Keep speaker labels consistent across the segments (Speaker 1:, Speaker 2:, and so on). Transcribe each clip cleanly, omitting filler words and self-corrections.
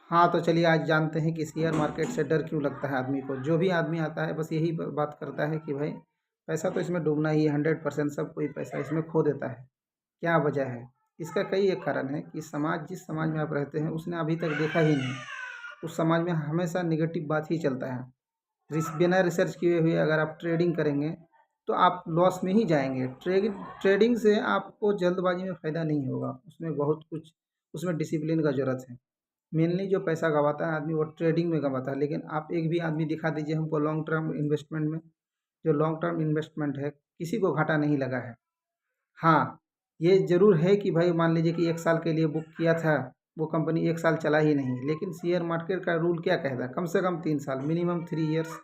Speaker 1: हाँ, तो चलिए आज जानते हैं कि शेयर मार्केट से डर क्यों लगता है आदमी को। जो भी आदमी आता है बस यही ब बात करता है कि भाई पैसा तो इसमें डूबना ही है, 100% सब कोई पैसा इसमें खो देता है। क्या वजह है? इसका कई एक कारण है कि समाज जिस समाज में आप रहते हैं उसने अभी तक देखा ही नहीं। उस समाज में हमेशा नेगेटिव बात ही चलता है। बिना रिसर्च किए हुए अगर आप ट्रेडिंग करेंगे तो आप लॉस में ही जाएंगे। ट्रेडिंग से आपको जल्दबाजी में फ़ायदा नहीं होगा, उसमें बहुत कुछ, उसमें डिसिप्लिन का ज़रूरत है। मेनली जो पैसा गंवाता है आदमी वो ट्रेडिंग में गंवाता है। लेकिन आप एक भी आदमी दिखा दीजिए हमको लॉन्ग टर्म इन्वेस्टमेंट में, जो लॉन्ग टर्म इन्वेस्टमेंट है किसी को घाटा नहीं लगा है। हाँ, ये ज़रूर है कि भाई मान लीजिए कि 1 साल के लिए बुक किया था, वो कंपनी 1 साल चला ही नहीं। लेकिन शेयर मार्केट का रूल क्या कहता है? कम से कम 3 साल, मिनिमम 3 इयर्स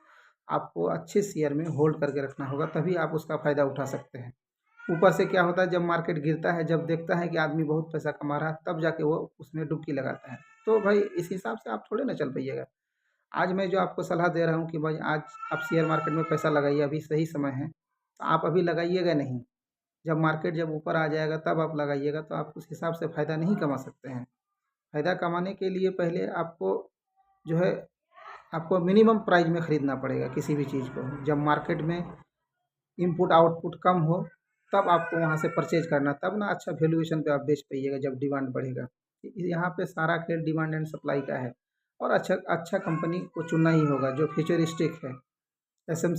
Speaker 1: आपको अच्छे शेयर में होल्ड करके रखना होगा, तभी आप उसका फ़ायदा उठा सकते हैं। ऊपर से क्या होता है, जब मार्केट गिरता है, जब देखता है कि आदमी बहुत पैसा कमा रहा है, तब जाके वो उसमें डुबकी लगाता है। तो भाई इस हिसाब से आप थोड़े ना चल पाइएगा। आज मैं जो आपको सलाह दे रहा हूँ कि भाई आज आप शेयर मार्केट में पैसा लगाइए, अभी सही समय है। तो आप अभी लगाइएगा नहीं। जब ऊपर आ जाएगा तब आप लगाइएगा, तो आप उस हिसाब से फ़ायदा नहीं कमा सकते हैं। फ़ायदा कमाने के लिए पहले आपको जो है, आपको मिनिमम प्राइस में खरीदना पड़ेगा किसी भी चीज़ को। जब मार्केट में इनपुट आउटपुट कम हो, तब आपको वहाँ से परचेज़ करना, तब ना अच्छा वैल्यूएशन पे आप बेच पाइएगा जब डिमांड बढ़ेगा। यहाँ पे सारा खेल डिमांड एंड सप्लाई का है, और अच्छा अच्छा कंपनी को चुनना ही होगा जो फ्यूचरिस्टिक है। एसएम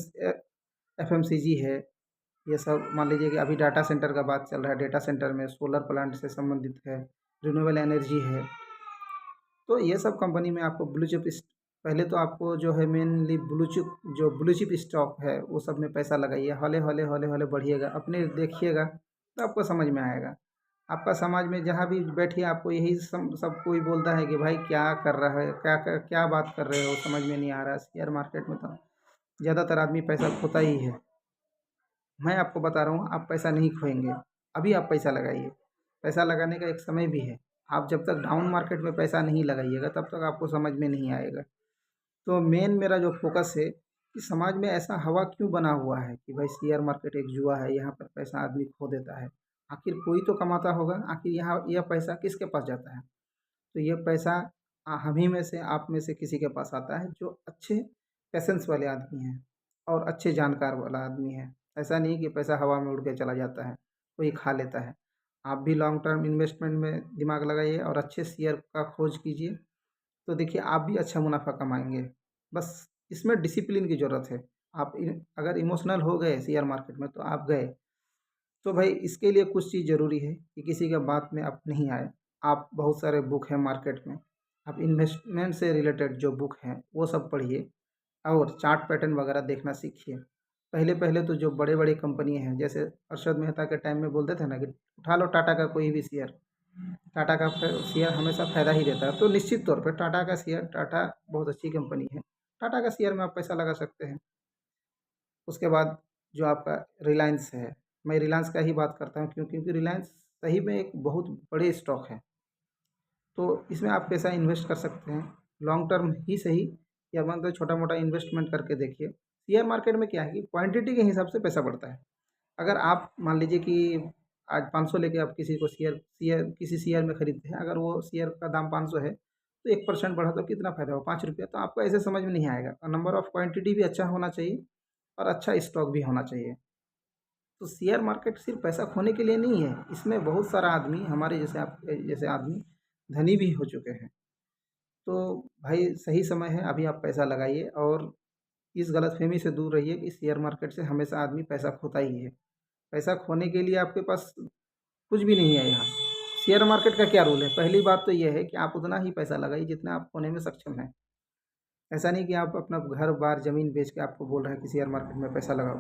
Speaker 1: एफएमसीजी है, ये सब मान लीजिए कि अभी डाटा सेंटर का बात चल रहा है, डाटा सेंटर में सोलर प्लांट से संबंधित है, रिन्यूएबल एनर्जी है। तो ये सब कंपनी में आपको ब्लू चिप पहले तो आपको जो है मेनली ब्लू चिप स्टॉक है वो सब में पैसा लगाइए। हौले हौले बढ़िएगा, अपने देखिएगा तो आपको समझ में आएगा। आपका समाज में जहाँ भी बैठिए आपको यही सब कोई बोलता है कि भाई क्या कर रहा है, क्या बात कर रहे हो, समझ में नहीं आ रहा है। शेयर मार्केट में तो ज़्यादातर आदमी पैसा खोता ही है। मैं आपको बता रहा हूँ आप पैसा नहीं खोएंगे। अभी आप पैसा लगाइए। पैसा लगाने का एक समय भी है। आप जब तक डाउन मार्केट में पैसा नहीं लगाइएगा तब तक आपको समझ में नहीं आएगा। तो मेन मेरा जो फ़ोकस है कि समाज में ऐसा हवा क्यों बना हुआ है कि भाई शेयर मार्केट एक जुआ है, यहाँ पर पैसा आदमी खो देता है। आखिर कोई तो कमाता होगा, आखिर यहाँ यह पैसा किसके पास जाता है? तो ये पैसा हम ही में से, आप में से किसी के पास आता है जो अच्छे पैसेंस वाले आदमी हैं और अच्छे जानकार वाला आदमी है। ऐसा नहीं कि पैसा हवा में उड़ के चला जाता है, कोई खा लेता है। आप भी लॉन्ग टर्म इन्वेस्टमेंट में दिमाग लगाइए और अच्छे शेयर का खोज कीजिए, तो देखिए आप भी अच्छा मुनाफ़ा कमाएँगे। बस इसमें डिसिप्लिन की ज़रूरत है। आप अगर इमोशनल हो गए शेयर मार्केट में तो आप गए। तो भाई इसके लिए कुछ चीज़ ज़रूरी है कि किसी का बात में आप नहीं आए। आप बहुत सारे बुक हैं मार्केट में, आप इन्वेस्टमेंट से रिलेटेड जो बुक हैं वो सब पढ़िए और चार्ट पैटर्न वगैरह देखना सीखिए। पहले-पहले तो जो बड़े-बड़े कंपनी हैं, जैसे अरशद मेहता के टाइम में बोलते थे ना कि उठा लो टाटा का कोई भी शेयर। टाटा का शेयर हमेशा फ़ायदा ही देता है। तो निश्चित तौर पे टाटा बहुत अच्छी कंपनी है। टाटा का शेयर में आप पैसा लगा सकते हैं। उसके बाद जो आपका रिलायंस है, मैं रिलायंस का ही बात करता हूँ क्योंकि रिलायंस सही में एक बहुत बड़े स्टॉक है। तो इसमें आप पैसा इन्वेस्ट कर सकते हैं, लॉन्ग टर्म ही सही या मतलब छोटा-मोटा इन्वेस्टमेंट करके देखिए। शेयर मार्केट में क्या है कि क्वांटिटी के हिसाब से पैसा बढ़ता है। अगर आप मान लीजिए कि आज 500 लेके आप किसी को किसी शेयर में खरीदते हैं, अगर वो शेयर का दाम 500 है, तो 1% बढ़ा तो कितना फ़ायदा हुआ? ₹5। तो आपको ऐसे समझ में नहीं आएगा, और नंबर ऑफ क्वांटिटी भी अच्छा होना चाहिए और अच्छा स्टॉक भी होना चाहिए। तो शेयर मार्केट सिर्फ़ पैसा खोने के लिए नहीं है, इसमें बहुत सारा आदमी हमारे जैसे आपके जैसे आदमी धनी भी हो चुके हैं। तो भाई सही समय है, अभी आप पैसा लगाइए और इस गलतफ़हमी से दूर रहिए कि शेयर मार्केट से हमेशा आदमी पैसा खोता ही है। पैसा खोने के लिए आपके पास कुछ भी नहीं है यहाँ। शेयर मार्केट का क्या रूल है? पहली बात तो ये है कि आप उतना ही पैसा लगाइए जितना आप खोने में सक्षम हैं। ऐसा नहीं कि आप अपना घर-बार, ज़मीन बेच के आपको बोल रहे हैं कि शेयर मार्केट में पैसा लगाओ।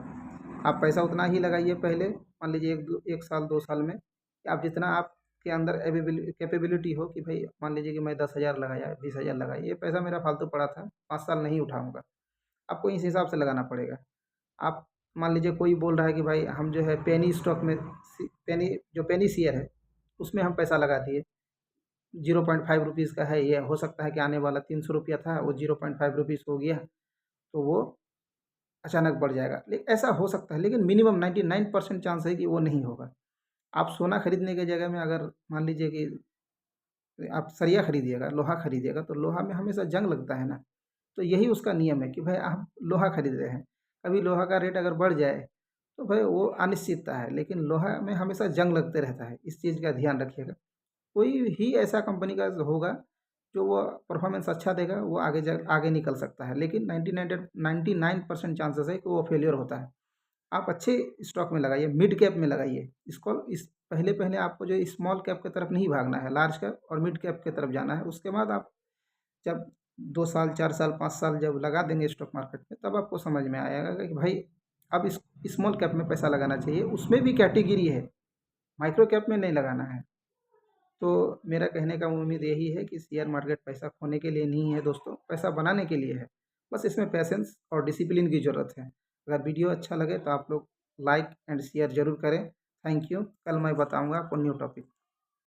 Speaker 1: आप पैसा उतना ही लगाइए पहले, मान लीजिए 1 साल 2 साल में, कि आप जितना आपके अंदर कैपेबिलिटी हो कि भाई मान लीजिए कि मैं 10,000 लगाया, 20,000 लगाया, ये पैसा मेरा फालतू पड़ा था, 5 साल नहीं उठाऊँगा। आपको इस हिसाब से लगाना पड़ेगा। आप मान लीजिए कोई बोल रहा है कि भाई हम जो है पेनी स्टॉक में पेनी शेयर है, उसमें हम पैसा लगा दिए। ₹0.5 का है, ये हो सकता है कि आने वाला ₹300 था, वो ₹0.5 हो गया, तो वो अचानक बढ़ जाएगा। ऐसा हो सकता है, लेकिन मिनिमम 99% चांस है कि वो नहीं होगा। आप सोना खरीदने की जगह में अगर मान लीजिए कि आप सरिया खरीदिएगा, लोहा खरीदिएगा तो लोहा में हमेशा जंग लगता है ना, तो यही उसका नियम है कि भाई आप लोहा खरीद रहे हैं, कभी लोहा का रेट अगर बढ़ जाए तो भाई वो अनिश्चितता है, लेकिन लोहा में हमेशा जंग लगते रहता है, इस चीज़ का ध्यान रखिएगा। कोई ही ऐसा कंपनी का होगा जो वो परफॉर्मेंस अच्छा देगा, वो आगे निकल सकता है, लेकिन 99% चांसेस है कि वो फेलियर होता है। आप अच्छे स्टॉक में लगाइए, मिड कैप में लगाइए। इसको इस पहले आपको जो स्मॉल कैप की तरफ नहीं भागना है, लार्ज कैप और मिड कैप की तरफ जाना है। उसके बाद आप जब 2 साल, 4 साल, 5 साल जब लगा देंगे स्टॉक मार्केट में, तब आपको समझ में आएगा कि भाई अब इस स्मॉल कैप में पैसा लगाना चाहिए, उसमें भी कैटेगरी है, माइक्रो कैप में नहीं लगाना है। तो मेरा कहने का उम्मीद यही है कि शेयर मार्केट पैसा खोने के लिए नहीं है दोस्तों, पैसा बनाने के लिए है। बस इसमें पैशेंस और डिसिप्लिन की ज़रूरत है। अगर वीडियो अच्छा लगे तो आप लोग लाइक एंड शेयर ज़रूर करें। Thank you. कल मैं बताऊँगा आपको न्यू टॉपिक।